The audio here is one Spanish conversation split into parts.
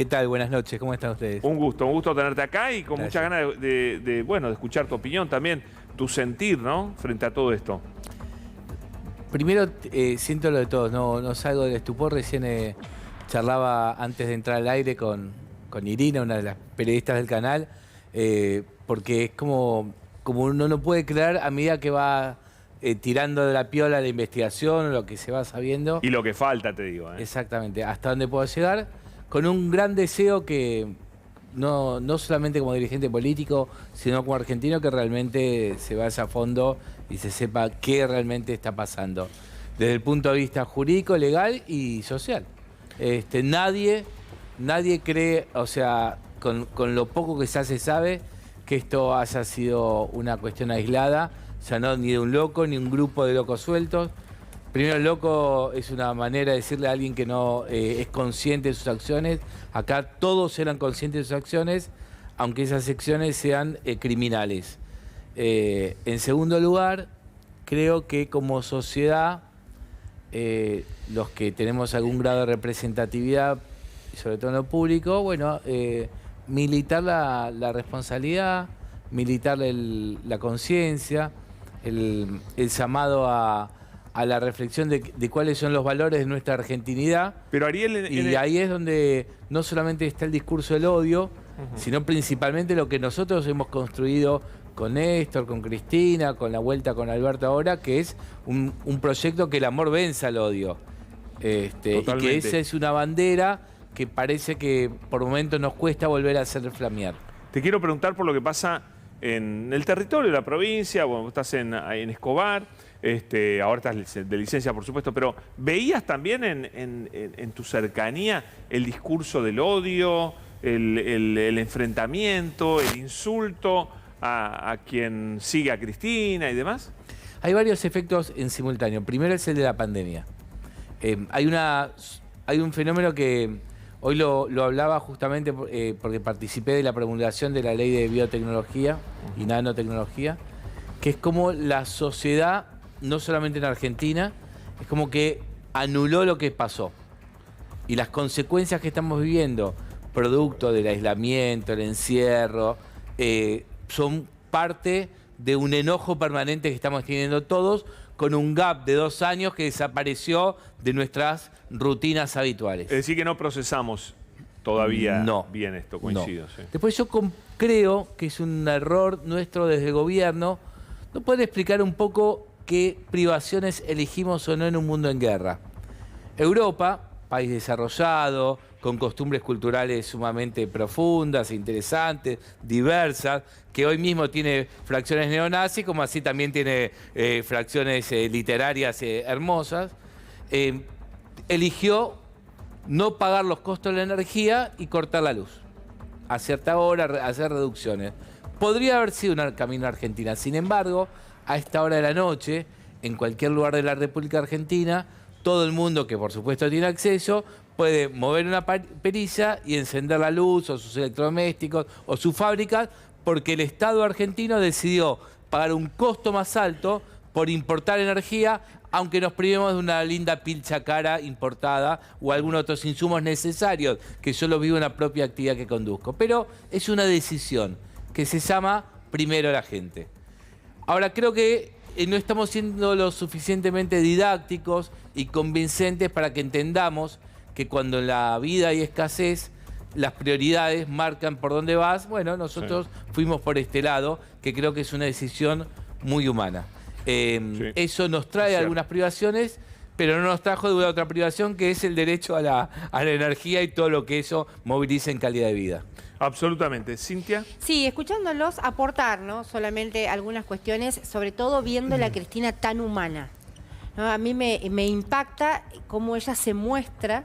¿Qué tal? Buenas noches, ¿cómo están ustedes? Un gusto tenerte acá y con Gracias. muchas ganas de escuchar tu opinión también, tu sentir, ¿no? Frente a todo esto. Primero, siento lo de todos, no salgo del estupor. Recién charlaba antes de entrar al aire con Irina, una de las periodistas del canal, porque es como uno no puede creer a medida que va tirando de la piola la investigación, lo que se va sabiendo. Y lo que falta, te digo. Exactamente, hasta dónde puedo llegar, con un gran deseo que no solamente como dirigente político, sino como argentino, que realmente se vaya a fondo y se sepa qué realmente está pasando, desde el punto de vista jurídico, legal y social. Nadie cree, o sea, con lo poco que ya se sabe, que esto haya sido una cuestión aislada, o sea, no ni de un loco, ni un grupo de locos sueltos. Primero, loco es una manera de decirle a alguien que no es consciente de sus acciones. Acá todos eran conscientes de sus acciones, aunque esas acciones sean criminales. En segundo lugar, creo que como sociedad, los que tenemos algún grado de representatividad, sobre todo en lo público, bueno, militar la responsabilidad, militar la conciencia, el llamado a la reflexión de cuáles son los valores de nuestra argentinidad. Pero Ariel... Y ahí es donde no solamente está el discurso del odio, sino principalmente lo que nosotros hemos construido con Néstor, con Cristina, con la vuelta con Alberto ahora, que es un proyecto que el amor vence al odio. Y que esa es una bandera que parece que por momentos nos cuesta volver a hacer flamear. Te quiero preguntar por lo que pasa en el territorio de la provincia. Bueno, estás en Escobar, ahora estás de licencia, por supuesto, pero ¿veías también en tu cercanía el discurso del odio, el enfrentamiento, el insulto a quien sigue a Cristina y demás? Hay varios efectos en simultáneo. Primero es el de la pandemia. Hay un fenómeno que hoy lo hablaba justamente porque participé de la promulgación de la ley de biotecnología y nanotecnología, que es como la sociedad, no solamente en Argentina, es como que anuló lo que pasó. Y las consecuencias que estamos viviendo, producto del aislamiento, el encierro, son parte de un enojo permanente que estamos teniendo todos, con un gap de 2 años que desapareció de nuestras rutinas habituales. Es decir, que no procesamos todavía bien esto, coincido. No. Sí. Después yo creo que es un error nuestro desde el gobierno no poder explicar un poco qué privaciones elegimos o no en un mundo en guerra. Europa, país desarrollado, con costumbres culturales sumamente profundas, interesantes, diversas, que hoy mismo tiene fracciones neonazis, como así también tiene fracciones literarias hermosas, eligió no pagar los costos de la energía y cortar la luz. A cierta hora, hacer reducciones. Podría haber sido un camino a Argentina. Sin embargo, a esta hora de la noche, en cualquier lugar de la República Argentina, todo el mundo que por supuesto tiene acceso puede mover una perilla y encender la luz o sus electrodomésticos o sus fábricas, porque el Estado argentino decidió pagar un costo más alto por importar energía, aunque nos privemos de una linda pilcha cara importada o algunos otros insumos necesarios que yo los vivo en la propia actividad que conduzco. Pero es una decisión que se llama primero la gente. Ahora, creo que no estamos siendo lo suficientemente didácticos y convincentes para que entendamos que cuando en la vida hay escasez, las prioridades marcan por dónde vas. Bueno, nosotros fuimos por este lado, que creo que es una decisión muy humana. Eso nos trae algunas privaciones, pero no nos trajo de una otra privación, que es el derecho a la energía y todo lo que eso moviliza en calidad de vida. Absolutamente. ¿Cintia? Sí, escuchándolos aportar, ¿no? Solamente algunas cuestiones, sobre todo viendo a la Cristina tan humana, ¿no? A mí me impacta cómo ella se muestra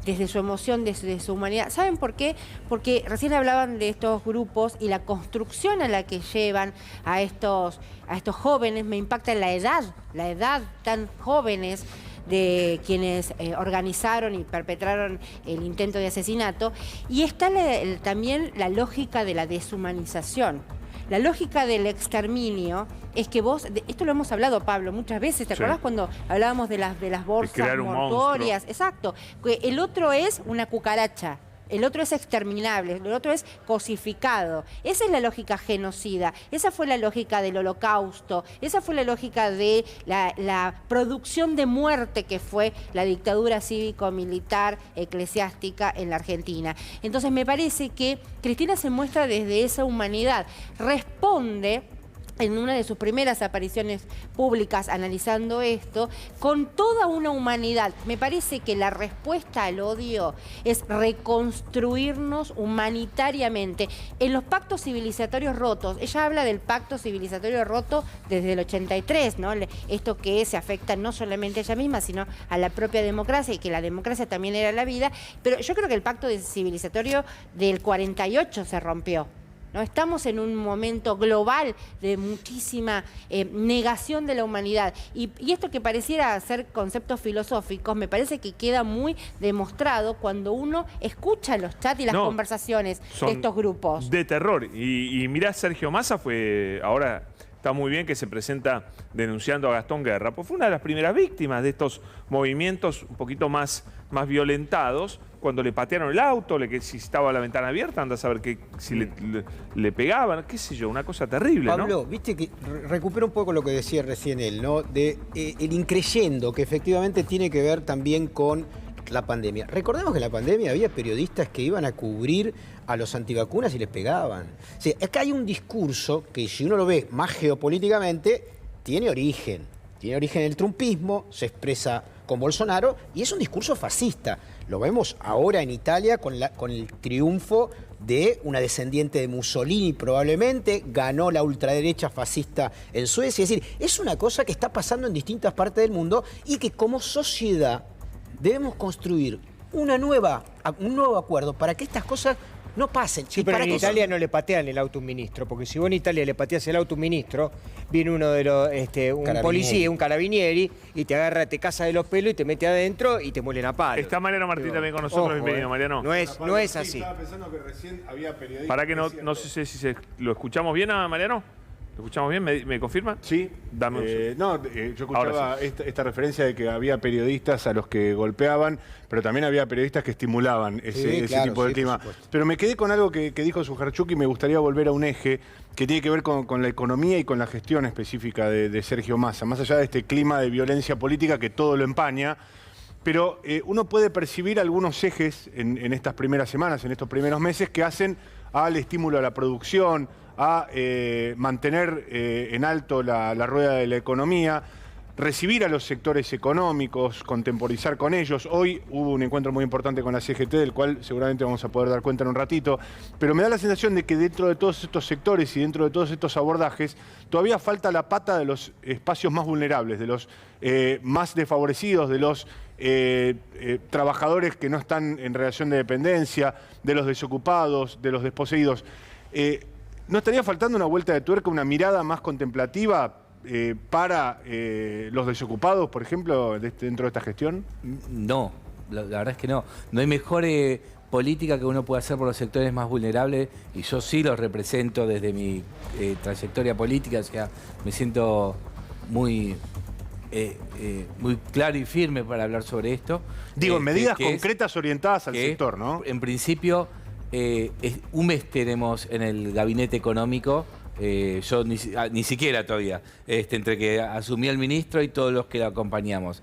desde su emoción, desde su humanidad. ¿Saben por qué? Porque recién hablaban de estos grupos y la construcción a la que llevan a estos jóvenes. Me impacta la edad tan jóvenes de quienes organizaron y perpetraron el intento de asesinato. Y está también la lógica de la deshumanización. La lógica del exterminio es que vos, esto lo hemos hablado, Pablo, muchas veces, ¿te acordás cuando hablábamos de las bolsas mortuorias? Exacto. El otro es una cucaracha. el otro es exterminable, el otro es cosificado. Esa es la lógica genocida, esa fue la lógica del Holocausto, esa fue la lógica de la producción de muerte que fue la dictadura cívico-militar eclesiástica en la Argentina. Entonces me parece que Cristina se muestra desde esa humanidad, responde en una de sus primeras apariciones públicas analizando esto, con toda una humanidad. Me parece que la respuesta al odio es reconstruirnos humanitariamente. En los pactos civilizatorios rotos, ella habla del pacto civilizatorio roto desde el 83, ¿no? Esto que se afecta no solamente a ella misma, sino a la propia democracia, y que la democracia también era la vida, pero yo creo que el pacto civilizatorio del 48 se rompió. ¿No? Estamos en un momento global de muchísima negación de la humanidad. Y esto que pareciera ser conceptos filosóficos, me parece que queda muy demostrado cuando uno escucha los chats y las conversaciones de estos grupos. De terror. Y mirá, Sergio Massa ahora está muy bien que se presenta denunciando a Gastón Guerra, pues fue una de las primeras víctimas de estos movimientos un poquito más violentados, cuando le patearon el auto, si estaba la ventana abierta, anda a saber si le pegaban, qué sé yo, una cosa terrible, Pablo, ¿no? viste que recupero un poco lo que decía recién él, ¿no? De el increyendo, que efectivamente tiene que ver también con la pandemia. Recordemos que en la pandemia había periodistas que iban a cubrir a los antivacunas y les pegaban. O sea, acá hay un discurso que, si uno lo ve más geopolíticamente, tiene origen. Tiene origen en el trumpismo, se expresa con Bolsonaro, y es un discurso fascista. Lo vemos ahora en Italia con el triunfo de una descendiente de Mussolini, probablemente, ganó la ultraderecha fascista en Suecia. Es decir, es una cosa que está pasando en distintas partes del mundo y que como sociedad debemos construir un nuevo acuerdo para que estas cosas no pasen. Sí, pero en Italia no le patean el auto a un ministro, porque si vos en Italia le pateas el auto a un ministro, viene uno de los, un policía, un carabinieri, y te agarra, te caza de los pelos y te mete adentro y te muelen a palo. Está Mariano Martín también con nosotros, bienvenido, Mariano. No es así. Estaba pensando que recién había periodistas. Para que no sé si lo escuchamos bien a Mariano. ¿Lo escuchamos bien? ¿Me confirma? Sí. Dame un segundo. Yo escuchaba esta referencia de que había periodistas a los que golpeaban, pero también había periodistas que estimulaban ese tipo de clima. Pero me quedé con algo que dijo Sujarchuk y me gustaría volver a un eje que tiene que ver con la economía y con la gestión específica de Sergio Massa. Más allá de este clima de violencia política que todo lo empaña, pero uno puede percibir algunos ejes en estas primeras semanas, en estos primeros meses, que hacen al estímulo a la producción, a mantener en alto la rueda de la economía, recibir a los sectores económicos, contemporizar con ellos. Hoy hubo un encuentro muy importante con la CGT, del cual seguramente vamos a poder dar cuenta en un ratito, pero me da la sensación de que dentro de todos estos sectores y dentro de todos estos abordajes, todavía falta la pata de los espacios más vulnerables, de los más desfavorecidos, de los trabajadores que no están en relación de dependencia, de los desocupados, de los desposeídos. ¿No estaría faltando una vuelta de tuerca, una mirada más contemplativa para los desocupados, por ejemplo, dentro de esta gestión? No, la verdad es que no. No hay mejor política que uno pueda hacer por los sectores más vulnerables, y yo sí los represento desde mi trayectoria política, o sea, me siento muy claro y firme para hablar sobre esto. Digo, medidas concretas orientadas al sector, ¿no? En principio, un mes tenemos en el gabinete económico, yo ni siquiera todavía, entre que asumí el ministro y todos los que lo acompañamos.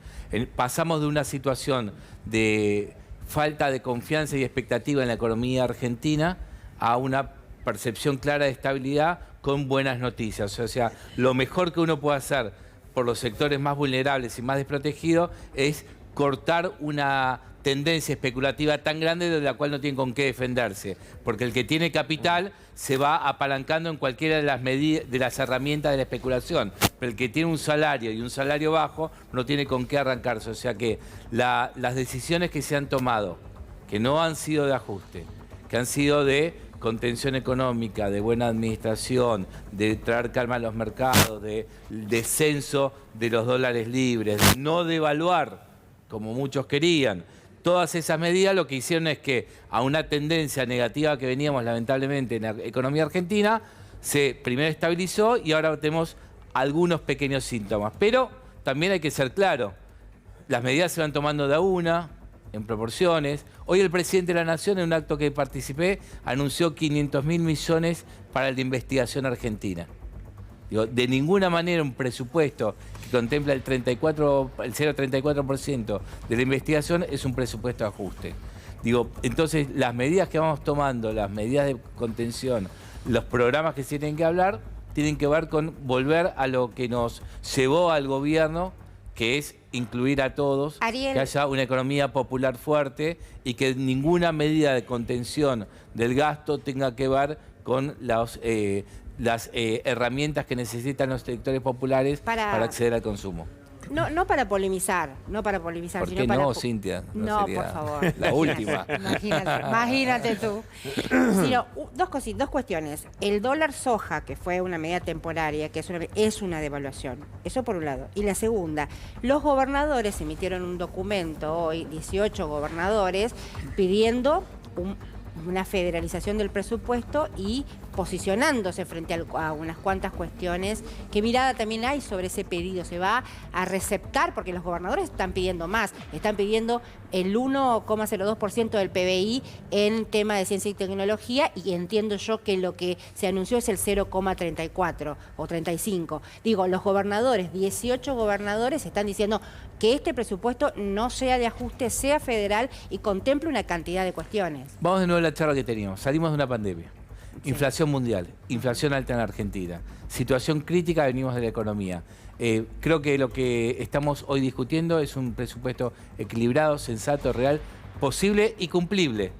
Pasamos de una situación de falta de confianza y expectativa en la economía argentina a una percepción clara de estabilidad con buenas noticias. O sea, lo mejor que uno puede hacer por los sectores más vulnerables y más desprotegidos es cortar una tendencia especulativa tan grande de la cual no tienen con qué defenderse, porque el que tiene capital se va apalancando en cualquiera de las medidas, de las herramientas de la especulación, pero el que tiene un salario y un salario bajo no tiene con qué arrancarse. O sea que las decisiones que se han tomado, que no han sido de ajuste, que han sido de contención económica, de buena administración, de traer calma a los mercados, de descenso de los dólares libres, de no devaluar como muchos querían. Todas esas medidas lo que hicieron es que a una tendencia negativa que veníamos lamentablemente en la economía argentina, se primero estabilizó y ahora tenemos algunos pequeños síntomas. Pero también hay que ser claro, las medidas se van tomando de a una, en proporciones. Hoy el presidente de la Nación, en un acto que participé, anunció 500.000 millones para la investigación argentina. Digo, de ninguna manera un presupuesto que contempla el 0,34% de la investigación es un presupuesto de ajuste. Digo, entonces las medidas que vamos tomando, las medidas de contención, los programas que se tienen que hablar, tienen que ver con volver a lo que nos llevó al gobierno, que es incluir a todos, Ariel, que haya una economía popular fuerte y que ninguna medida de contención del gasto tenga que ver con las herramientas que necesitan los sectores populares para acceder al consumo. No para polemizar, ¿Por sino qué para... no, Cintia? No, sería por favor. la última. Imagínate tú. Sino, dos cuestiones. El dólar soja, que fue una medida temporaria, que es una devaluación. Eso por un lado. Y la segunda, los gobernadores emitieron un documento hoy, 18 gobernadores, pidiendo una federalización del presupuesto y posicionándose frente a unas cuantas cuestiones. ¿Qué mirada también hay sobre ese pedido? ¿Se va a receptar? Porque los gobernadores están pidiendo más, están pidiendo el 1,02% del PBI en tema de ciencia y tecnología, y entiendo yo que lo que se anunció es el 0,34 o 35. Digo, los gobernadores, 18 gobernadores, están diciendo que este presupuesto no sea de ajuste, sea federal y contemple una cantidad de cuestiones. Vamos de nuevo a la charla que teníamos. Salimos de una pandemia. Inflación mundial, inflación alta en Argentina, situación crítica, venimos de la economía. Creo que lo que estamos hoy discutiendo es un presupuesto equilibrado, sensato, real, posible y cumplible.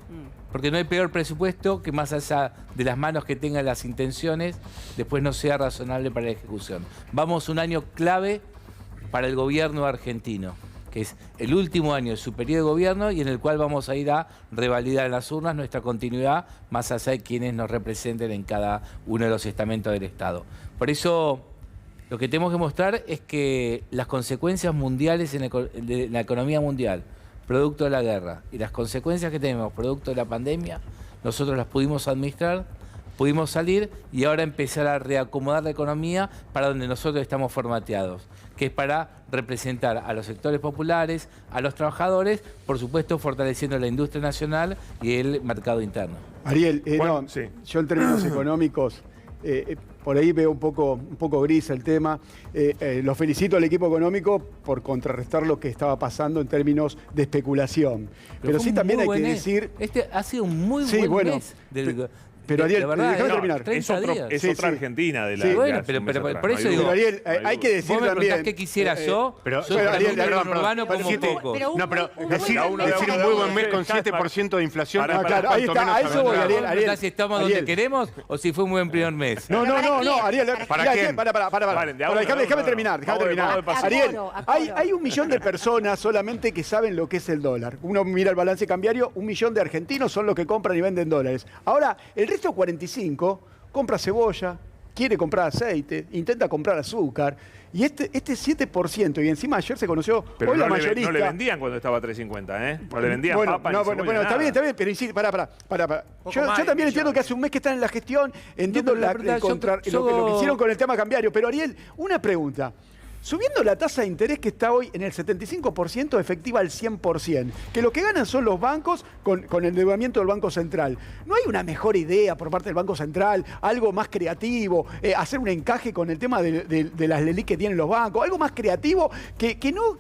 Porque no hay peor presupuesto que más allá de las manos que tengan las intenciones, después no sea razonable para la ejecución. Vamos a un año clave para el gobierno argentino, que es el último año de su periodo de gobierno y en el cual vamos a ir a revalidar en las urnas nuestra continuidad, más allá de quienes nos representen en cada uno de los estamentos del Estado. Por eso, lo que tenemos que mostrar es que las consecuencias mundiales de la economía mundial, producto de la guerra, y las consecuencias que tenemos, producto de la pandemia, nosotros las pudimos administrar, pudimos salir y ahora empezar a reacomodar la economía para donde nosotros estamos formateados, que es para representar a los sectores populares, a los trabajadores, por supuesto fortaleciendo la industria nacional y el mercado interno. Ariel, Bueno, sí. yo en términos económicos, por ahí veo un poco gris el tema. Lo felicito al equipo económico por contrarrestar lo que estaba pasando en términos de especulación. Pero sí también hay que decir... Este ha sido un muy Sí, buen bueno, mes del... Pero Ariel, verdad, déjame terminar. 30 días. Es Sí, otra sí. Argentina de la... Sí. Bueno, de hace un mes pero atrás, por no hay eso duda. digo, Pero Ariel, No hay hay que duda. decir vos me también... preguntás qué quisiera yo, pero- yo pero, también Ariel, un perdón, urbano como pero- pocos. pero- No, pero Un decir buen mes. un muy buen mes con 7% de inflación. Pará, claro, ahí cuanto está, menos a eso habrá. voy, Ariel. ¿Vos me preguntás si estamos donde Ariel. queremos o si fue un buen primer mes? No, Ariel, ¿Para mira, quién? para. Vale, de a uno, Déjame de a uno. terminar. Vamos de paso. Ariel, A coro. hay 1 millón de personas solamente que saben lo que es el dólar. Uno mira el balance cambiario, 1 millón de argentinos son los que compran y venden dólares. Ahora, el resto 45 compra cebolla, quiere comprar aceite, intenta comprar azúcar. Y este 7%, y encima ayer se conoció, Pero hoy no la le, mayorista... no le vendían cuando estaba a 3.50, ¿eh? No le vendían Bueno, papa no, ni bueno, cebolla, está nada. bien, pero insisto, para. Poco Yo más de también entiendo millones. que hace un mes que están en la gestión, entiendo No, pero la verdad, lo que hicieron con el tema cambiario. Pero Ariel, una pregunta. Subiendo la tasa de interés que está hoy en el 75%, efectiva al 100%, que lo que ganan son los bancos con el endeudamiento del Banco Central. ¿No hay una mejor idea por parte del Banco Central, algo más creativo, hacer un encaje con el tema de las LELIQ que tienen los bancos, algo más creativo que no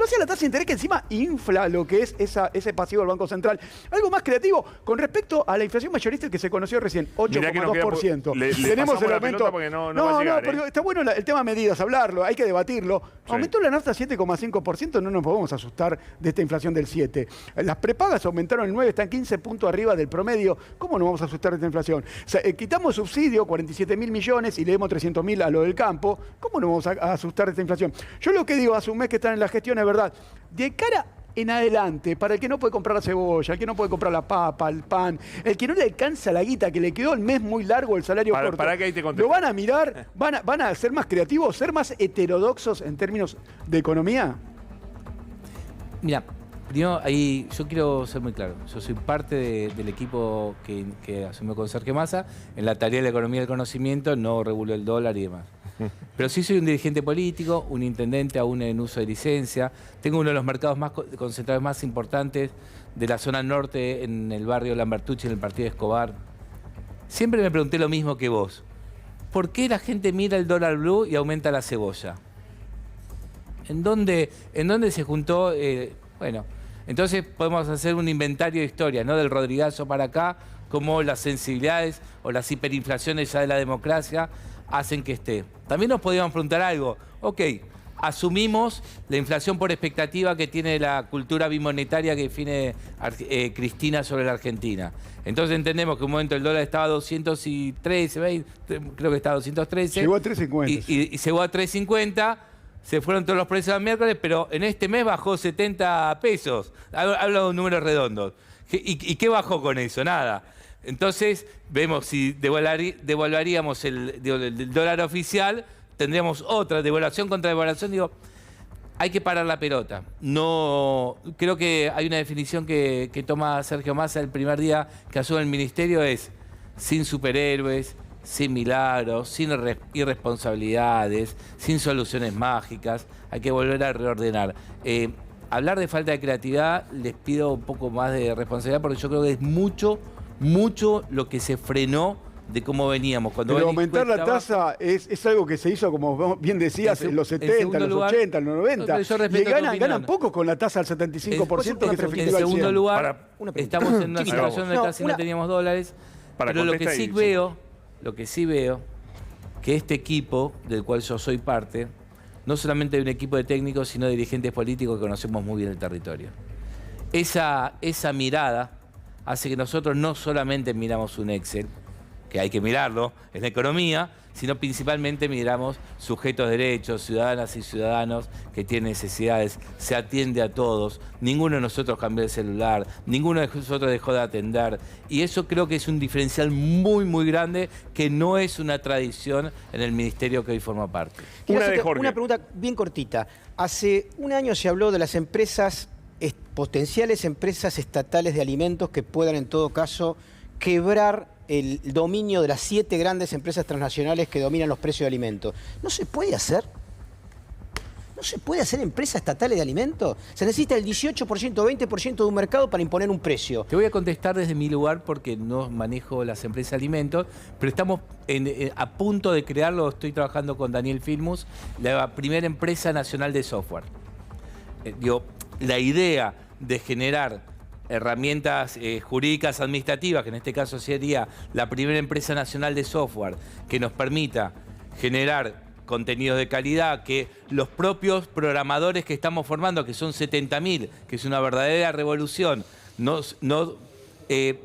sea la tasa de interés que encima infla lo que es ese pasivo del Banco Central? Algo más creativo con respecto a la inflación mayorista que se conoció recién, Mirá que nos queda 8,2%. le Tenemos pasamos el la aumento... pelota porque no va a llegar, pero está bueno el tema medidas, hablarlo, hay que debatirlo. Sí. Aumentó la nafta 7,5%, no nos podemos asustar de esta inflación del 7%. Las prepagas aumentaron el 9%, están 15 puntos arriba del promedio. ¿Cómo nos vamos a asustar de esta inflación? O sea, quitamos subsidio, 47.000 millones, y le demos 300.000 a lo del campo. ¿Cómo nos vamos a asustar de esta inflación? Yo lo que digo, hace un mes que están en la gestión, es verdad. De cara en adelante, para el que no puede comprar la cebolla, el que no puede comprar la papa, el pan, el que no le alcanza la guita, que le quedó el mes muy largo, el salario corto, para que ahí te contesto. ¿lo van a mirar? ¿Van a ser más creativos, ser más heterodoxos en términos de economía? Mira, primero ahí yo quiero ser muy claro. Yo soy parte del equipo que asumió con Sergio Massa en la tarea de la economía del conocimiento, no reguló el dólar y demás. Pero sí soy un dirigente político, un intendente aún en uso de licencia. Tengo uno de los mercados más concentrados más importantes de la zona norte, en el barrio Lambertucci, en el partido de Escobar. Siempre me pregunté lo mismo que vos. ¿Por qué la gente mira el dólar blue y aumenta la cebolla? ¿En dónde se juntó? Bueno, entonces podemos hacer un inventario de historia, ¿no? Del Rodrigazo para acá, cómo las sensibilidades o las hiperinflaciones ya de la democracia hacen que esté. También nos podríamos preguntar algo. Ok, asumimos la inflación por expectativa que tiene la cultura bimonetaria que define Cristina sobre la Argentina. Entonces entendemos que en un momento el dólar estaba a 213, creo que estaba a 213. Llegó a 3.50. Y llegó a 3.50. Se fueron todos los precios al miércoles, pero en este mes bajó 70 pesos. Hablo de números redondos. ¿Y qué bajó con eso? Nada. Entonces, vemos si devaluaríamos el dólar oficial, tendríamos otra devaluación contra devaluación. Digo, hay que parar la pelota. No, creo que hay una definición que toma Sergio Massa el primer día que asume el ministerio, es sin superhéroes, sin milagros, sin irresponsabilidades, sin soluciones mágicas. Hay que volver a reordenar. Hablar de falta de creatividad, les pido un poco más de responsabilidad porque yo creo que es mucho lo que se frenó de cómo veníamos. Cuando pero aumentar la tasa es algo que se hizo, como bien decías, en los 70, en los 80, en los 90. Y ganan poco con la tasa del 75% que es efectiva. En segundo lugar, estamos en una situación donde casi no teníamos dólares. Pero lo que sí veo, que este equipo, del cual yo soy parte, no solamente de un equipo de técnicos, sino de dirigentes políticos que conocemos muy bien el territorio. Esa mirada hace que nosotros no solamente miramos un Excel, que hay que mirarlo en la economía, sino principalmente miramos sujetos de derechos, ciudadanas y ciudadanos que tienen necesidades, se atiende a todos, ninguno de nosotros cambió el celular, ninguno de nosotros dejó de atender, y eso creo que es un diferencial muy grande que no es una tradición en el ministerio que hoy forma parte. Una pregunta bien cortita. Hace un año se habló de las empresas, potenciales empresas estatales de alimentos que puedan en todo caso quebrar el dominio de las 7 grandes empresas transnacionales que dominan los precios de alimentos. ¿No se puede hacer? ¿No se puede hacer empresa estatal de alimentos? Se necesita el 18%, 20% de un mercado para imponer un precio. Te voy a contestar desde mi lugar porque no manejo las empresas de alimentos, pero estamos a punto de crearlo, estoy trabajando con Daniel Filmus, la primera empresa nacional de software. La idea de generar herramientas jurídicas administrativas, que en este caso sería la primera empresa nacional de software, que nos permita generar contenidos de calidad, que los propios programadores que estamos formando, que son 70.000, que es una verdadera revolución, no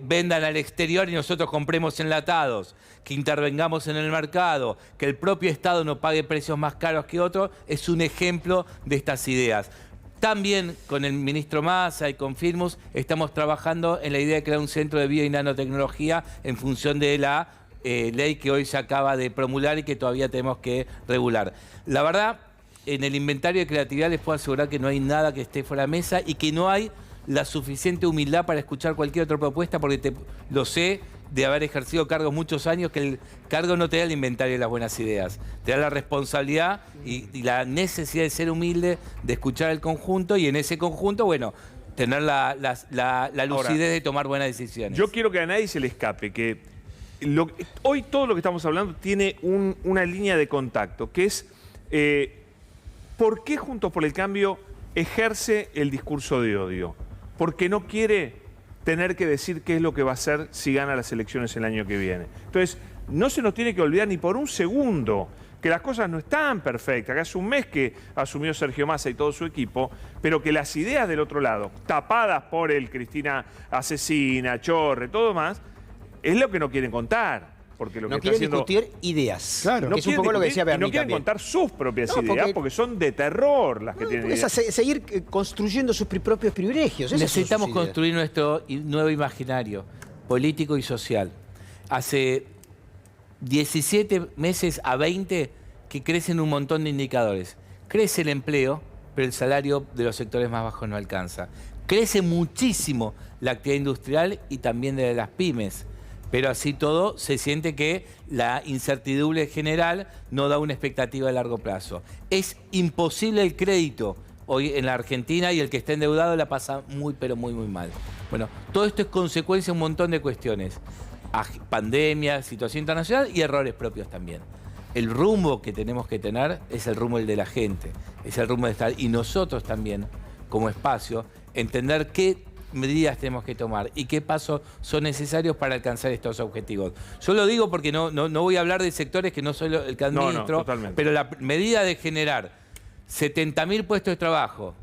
vendan al exterior y nosotros compremos enlatados, que intervengamos en el mercado, que el propio Estado no pague precios más caros que otros, es un ejemplo de estas ideas. También con el ministro Massa y con Filmus estamos trabajando en la idea de crear un centro de bio y nanotecnología en función de la ley que hoy se acaba de promulgar y que todavía tenemos que regular. La verdad, en el inventario de creatividad les puedo asegurar que no hay nada que esté fuera de mesa y que no hay la suficiente humildad para escuchar cualquier otra propuesta, porque lo sé de haber ejercido cargos muchos años, que el cargo no te da el inventario de las buenas ideas, te da la responsabilidad y la necesidad de ser humilde, de escuchar el conjunto y en ese conjunto, bueno, tener la lucidez de tomar buenas decisiones. Yo quiero que a nadie se le escape que hoy todo lo que estamos hablando tiene una línea de contacto, que es ¿por qué Juntos por el Cambio ejerce el discurso de odio? Porque no quiere tener que decir qué es lo que va a hacer si gana las elecciones el año que viene. Entonces, no se nos tiene que olvidar ni por un segundo que las cosas no están perfectas, que hace un mes que asumió Sergio Massa y todo su equipo, pero que las ideas del otro lado, tapadas por el Cristina asesina, Chorre, todo más, es lo que no quieren contar. Porque lo no que quieren está haciendo... discutir ideas. Claro. No es un poco lo que decía Berni. No quieren también contar sus propias ideas porque son de terror las que tienen ideas. Seguir construyendo sus propios privilegios. Necesitamos construir nuestro nuevo imaginario político y social. Hace 17 meses a 20 que crecen un montón de indicadores. Crece el empleo, pero el salario de los sectores más bajos no alcanza. Crece muchísimo la actividad industrial y también de las pymes. Pero así todo se siente que la incertidumbre general no da una expectativa a largo plazo. Es imposible el crédito hoy en la Argentina y el que está endeudado la pasa muy, pero muy, muy mal. Bueno, todo esto es consecuencia de un montón de cuestiones. Pandemia, situación internacional y errores propios también. El rumbo que tenemos que tener es el rumbo el de la gente, es el rumbo de estar. Y nosotros también, como espacio, entender qué medidas tenemos que tomar y qué pasos son necesarios para alcanzar estos objetivos. Yo lo digo porque no voy a hablar de sectores que no soy el que administro, pero la medida de generar 70.000 puestos de trabajo,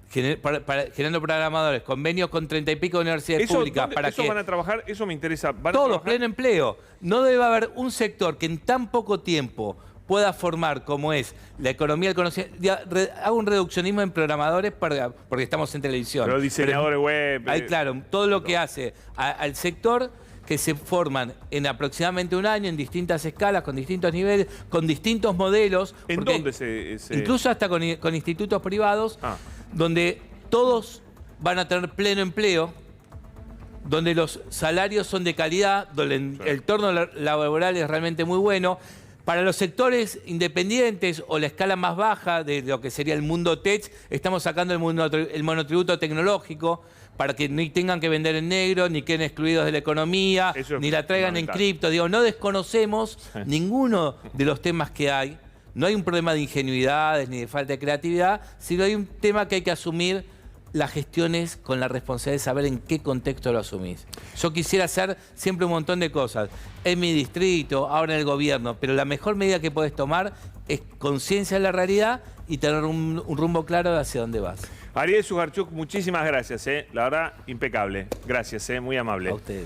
generando programadores, convenios con 30 y pico de universidades públicas. ¿Eso van a trabajar? Eso me interesa. Todos, pleno empleo. No debe haber un sector que en tan poco tiempo pueda formar como es la economía del conocimiento. Hago un reduccionismo en programadores porque estamos en televisión. Pero diseñadores web. Ahí, claro, todo lo que hace al sector que se forman en aproximadamente un año en distintas escalas, con distintos niveles, con distintos modelos. ¿En dónde se...? Incluso hasta con institutos privados, donde todos van a tener pleno empleo, donde los salarios son de calidad, donde el entorno laboral es realmente muy bueno. Para los sectores independientes o la escala más baja de lo que sería el mundo tech, estamos sacando el monotributo tecnológico para que ni tengan que vender en negro, ni queden excluidos de la economía, ni la traigan en cripto. Digo, no desconocemos ninguno de los temas que hay. No hay un problema de ingenuidades ni de falta de creatividad, sino hay un tema que hay que asumir las gestiones con la responsabilidad de saber en qué contexto lo asumís. Yo quisiera hacer siempre un montón de cosas en mi distrito, ahora en el gobierno, pero la mejor medida que podés tomar es conciencia de la realidad y tener un rumbo claro de hacia dónde vas. Ariel Sugarchuk, muchísimas gracias. La verdad, impecable. Gracias, muy amable. A ustedes.